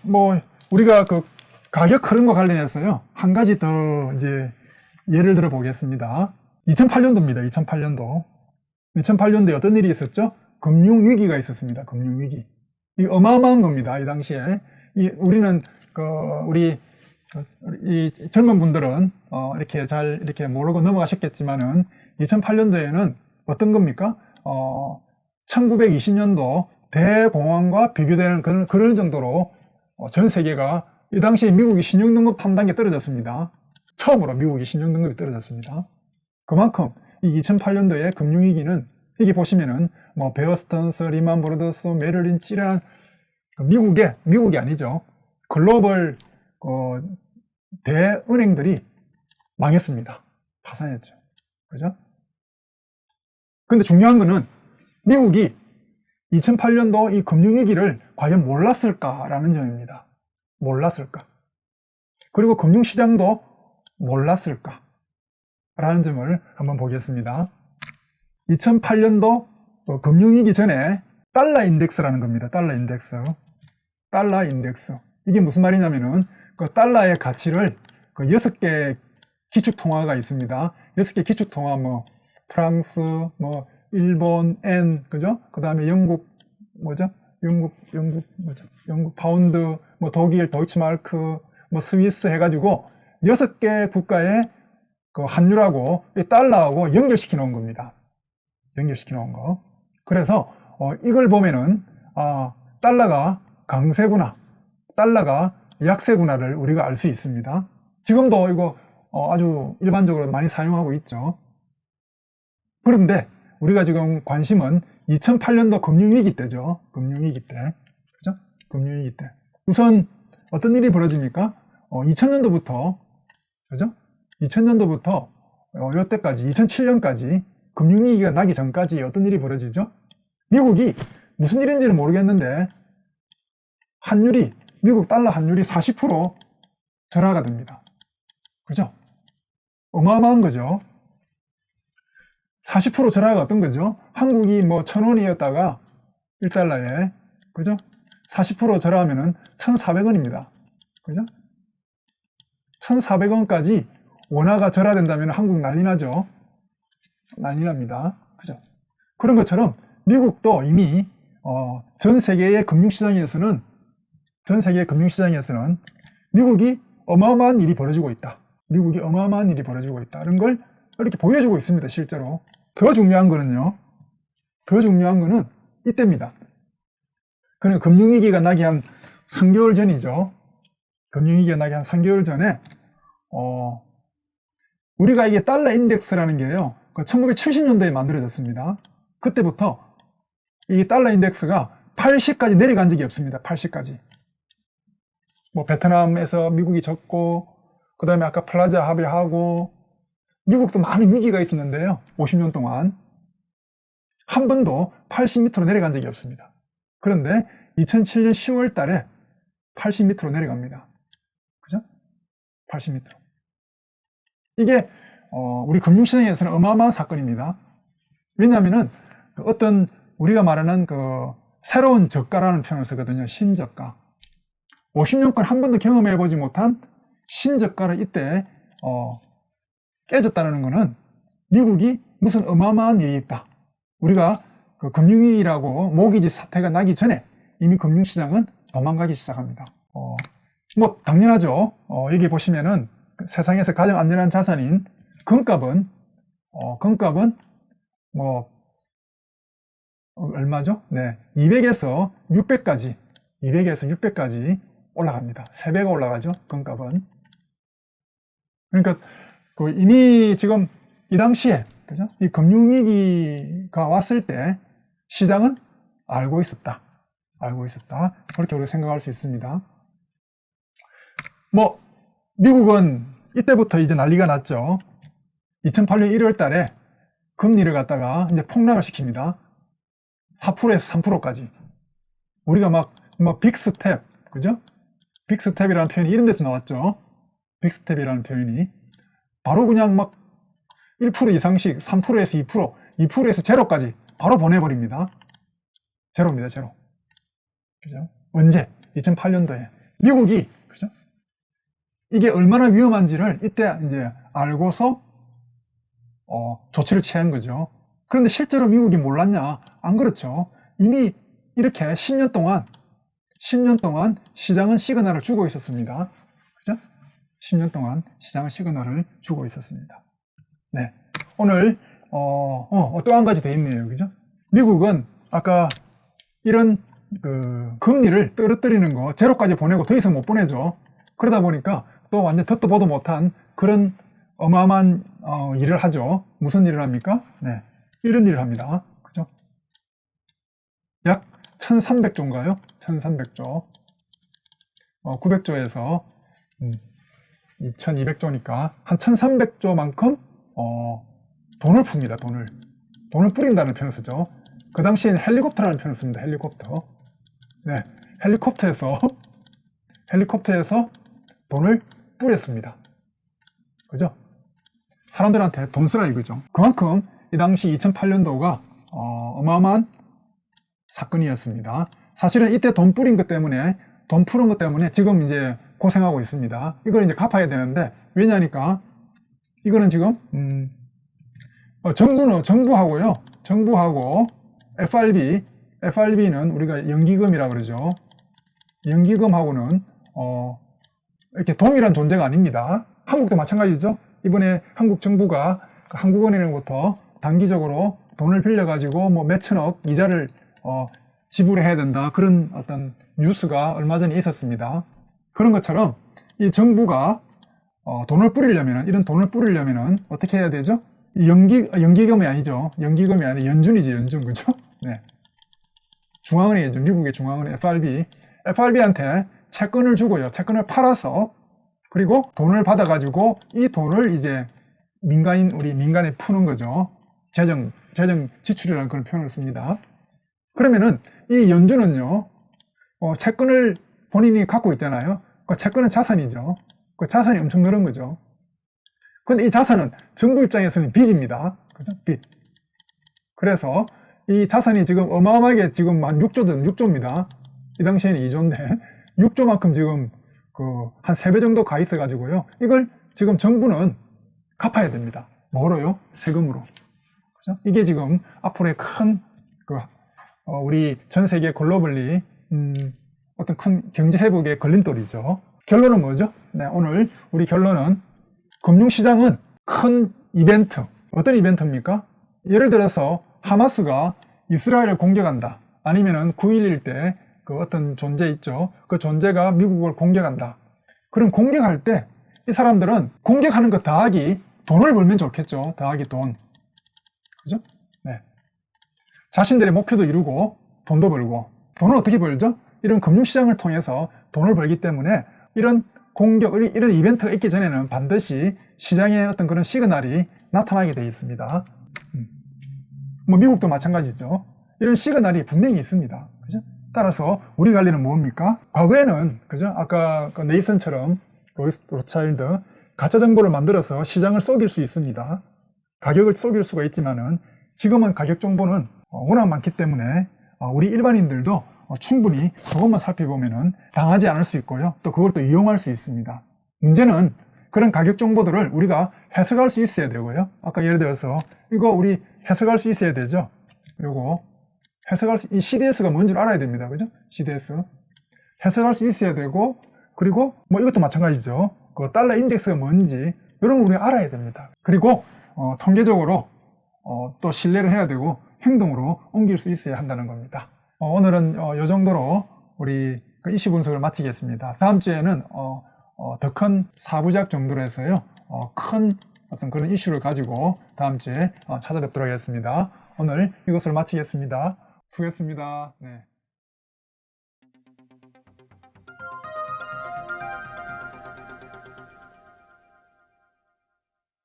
뭐 우리가 그 가격 흐름과 관련해서요, 한 가지 더 이제 예를 들어 보겠습니다. 2008년도입니다. 2008년도. 2008년도에 어떤 일이 있었죠? 금융위기가 있었습니다. 금융위기. 이 어마어마한 겁니다. 이 당시에. 우리는, 이 젊은 분들은, 이렇게 잘, 이렇게 모르고 넘어가셨겠지만은, 2008년도에는 어떤 겁니까? 1920년도 대공황과 비교되는 그럴 정도로 전 세계가 이 당시에 미국이 신용등급 한 단계 떨어졌습니다. 처음으로 미국이 신용등급이 떨어졌습니다. 그만큼 이 2008년도의 금융위기는 여기 보시면은 뭐 베어스턴스, 리만 브러더스, 메릴 린치 이런 미국이 아니죠. 글로벌 대은행들이 망했습니다. 파산했죠. 그죠? 근데 중요한 거는 미국이 2008년도 이 금융위기를 과연 몰랐을까라는 점입니다. 몰랐을까? 그리고 금융시장도 몰랐을까? 라는 점을 한번 보겠습니다. 2008년도 금융위기 전에 달러 인덱스라는 겁니다. 달러 인덱스. 달러 인덱스. 이게 무슨 말이냐면은 그 달러의 가치를 그 6개 기축통화가 있습니다. 6개 기축통화 뭐 프랑스, 뭐 일본 엔, 그죠? 그 다음에 영국 뭐죠? 영국 파운드, 뭐 독일 도이치마르크, 뭐 스위스 해가지고 6개 국가의 그 환율하고 이 달러하고 연결시켜 놓은 겁니다. 연결시켜 놓은 거. 그래서 이걸 보면은 달러가 강세구나, 달러가 약세구나를 우리가 알 수 있습니다. 지금도 이거 아주 일반적으로 많이 사용하고 있죠. 그런데 우리가 지금 관심은 2008년도 금융위기 때죠. 금융위기 때. 그죠? 금융위기 때. 우선 어떤 일이 벌어집니까? 2000년도부터, 그죠? 2000년도부터 이때까지, 2007년까지 금융위기가 나기 전까지 어떤 일이 벌어지죠? 미국이 무슨 일인지는 모르겠는데 미국 달러 환율이 40% 절하가 됩니다. 그죠? 어마어마한 거죠. 40% 절하가 어떤 거죠? 한국이 뭐 1,000원이었다가 1달러에, 그죠? 40% 절하하면은 1,400원입니다. 그죠? 1,400원까지 원화가 절하된다면 한국 난리 나죠? 난리 납니다. 그죠? 그런 것처럼 미국도 이미 전 세계의 금융시장에서는 미국이 어마어마한 일이 벌어지고 있다. 미국이 어마어마한 일이 벌어지고 있다는 걸 이렇게 보여주고 있습니다. 실제로. 더 중요한 거는 이때입니다. 그러니까 금융위기가 나기 한 3개월 전이죠. 금융위기가 나기 한 3개월 전에 우리가 이게 달러 인덱스라는 게요, 1970년도에 만들어졌습니다. 그때부터 이 달러 인덱스가 80까지 내려간 적이 없습니다. 80까지. 뭐 베트남에서 미국이 졌고, 그 다음에 아까 플라자 합의하고, 미국도 많은 위기가 있었는데요. 50년 동안 한 번도 80 밑으로 내려간 적이 없습니다. 그런데 2007년 10월 달에 80 밑으로 내려갑니다. 그죠? 80 밑으로. 이게 우리 금융시장에서는 어마어마한 사건입니다. 왜냐하면은 어떤 우리가 말하는 그 새로운 저가라는 표현을 쓰거든요. 신저가. 50년간 한 번도 경험해보지 못한 신저가를 이때 깨졌다는 것은 미국이 무슨 어마어마한 일이 있다. 우리가 그 금융위기라고 모기지 사태가 나기 전에 이미 금융시장은 도망가기 시작합니다. 뭐 당연하죠. 여기 보시면은 세상에서 가장 안전한 자산인 금값은 뭐 얼마죠? 네, 200에서 600까지 올라갑니다. 3배가 올라가죠. 금값은. 그러니까 이미 지금 이 당시에, 그죠? 이 금융위기가 왔을 때 시장은 알고 있었다. 그렇게 우리가 생각할 수 있습니다. 뭐 미국은 이때부터 이제 난리가 났죠. 2008년 1월 달에 금리를 갖다가 이제 폭락을 시킵니다. 4%에서 3%까지. 우리가 막 빅스텝, 그죠? 빅스텝이라는 표현이 이런 데서 나왔죠. 빅스텝이라는 표현이. 바로 그냥 막 1% 이상씩 3%에서 2%, 2%에서 제로까지 바로 보내버립니다. 제로입니다, 제로. 그죠? 언제? 2008년도에 미국이 그죠? 이게 얼마나 위험한지를 이때 이제 알고서 조치를 취한 거죠. 그런데 실제로 미국이 몰랐냐? 안 그렇죠. 이미 이렇게 10년 동안 시장은 시그널을 주고 있었습니다. 그죠? 10년 동안 시장은 시그널을 주고 있었습니다. 네. 오늘 또 한 가지 더 있네요. 그죠? 미국은 아까 이런 금리를 떨어뜨리는 거 제로까지 보내고 더 이상 못 보내죠. 그러다 보니까 또 완전 듣도 보도 못한 그런 어마어마한 일을 하죠. 무슨 일을 합니까? 네. 이런 일을 합니다. 그죠? 약 1300조인가요? 1300조. 900조에서 2200조니까 한 1300조만큼 돈을 풉니다. 돈을 뿌린다는 표현을 쓰죠. 그 당시에는 헬리콥터라는 표현을 씁니다. 헬리콥터. 네. 헬리콥터에서 돈을 뿌렸습니다. 그죠? 사람들한테 돈 쓰라 이거죠. 그만큼 이 당시 2008년도가 어마어마한 사건이었습니다. 사실은 이때 돈 푸는 것 때문에 지금 이제 고생하고 있습니다. 이걸 이제 갚아야 되는데 왜냐니까 이거는 지금 정부하고 FRB는 우리가 연기금이라 그러죠. 연기금하고는 이렇게 동일한 존재가 아닙니다. 한국도 마찬가지죠. 이번에 한국 정부가 한국은행으로부터 단기적으로 돈을 빌려가지고 뭐 몇천억 이자를 지불해야 된다. 그런 어떤 뉴스가 얼마 전에 있었습니다. 그런 것처럼 이 정부가 이런 돈을 뿌리려면은 어떻게 해야 되죠? 연기금이 아니죠. 연기금이 아니라 연준이지, 연준. 그죠? 네. 중앙은행이죠. 미국의 중앙은행 FRB한테 채권을 주고요. 채권을 팔아서 그리고 돈을 받아가지고 이 돈을 이제 우리 민간에 푸는 거죠. 재정 지출이라는 그런 표현을 씁니다. 그러면은 이 연준은요, 채권을 본인이 갖고 있잖아요. 그 채권은 자산이죠. 그 자산이 엄청 늘은 거죠. 근데 이 자산은 정부 입장에서는 빚입니다. 그죠? 빚. 그래서 이 자산이 지금 어마어마하게 지금 한 6조입니다. 이 당시에는 2조인데 6조만큼 지금 한 3배 정도 가 있어 가지고요. 이걸 지금 정부는 갚아야 됩니다. 뭐로요? 세금으로. 그죠? 이게 지금 앞으로의 큰 우리 전 세계 글로벌리 어떤 큰 경제 회복의 걸림돌이죠. 결론은 뭐죠? 네, 오늘 우리 결론은 금융시장은 큰 이벤트. 어떤 이벤트입니까? 예를 들어서 하마스가 이스라엘을 공격한다. 아니면은 9.11 때 그 어떤 존재 있죠. 그 존재가 미국을 공격한다. 그럼 공격할 때 이 사람들은 공격하는 것 더하기 돈을 벌면 좋겠죠. 더하기 돈. 그죠? 네. 자신들의 목표도 이루고 돈도 벌고. 돈을 어떻게 벌죠? 이런 금융시장을 통해서 돈을 벌기 때문에 이런 이런 이벤트가 있기 전에는 반드시 시장의 어떤 그런 시그널이 나타나게 되어 있습니다. 뭐 미국도 마찬가지죠. 이런 시그널이 분명히 있습니다. 그죠? 따라서 우리 관리는 뭡니까? 과거에는 그죠? 아까 그 네이선처럼 로차일드 가짜 정보를 만들어서 시장을 속일 수 있습니다. 가격을 속일 수가 있지만은 지금은 가격 정보는 워낙 많기 때문에 우리 일반인들도 충분히 그것만 살펴보면은 당하지 않을 수 있고요. 또 그걸 또 이용할 수 있습니다. 문제는 그런 가격 정보들을 우리가 해석할 수 있어야 되고요. 아까 예를 들어서 이거 우리 해석할 수 있어야 되죠. 요거 이 CDS가 뭔지 알아야 됩니다. 그죠? CDS 해석할 수 있어야 되고 그리고 뭐 이것도 마찬가지죠. 그 달러 인덱스가 뭔지 이런 거 우리가 알아야 됩니다. 그리고 통계적으로 또 신뢰를 해야 되고 행동으로 옮길 수 있어야 한다는 겁니다. 오늘은 이 정도로 우리 이슈 분석을 마치겠습니다. 다음 주에는 더 큰 사부작 정도로 해서요. 큰 어떤 그런 이슈를 가지고 다음 주에 찾아뵙도록 하겠습니다. 오늘 이것으로 마치겠습니다. 수고했습니다. 네.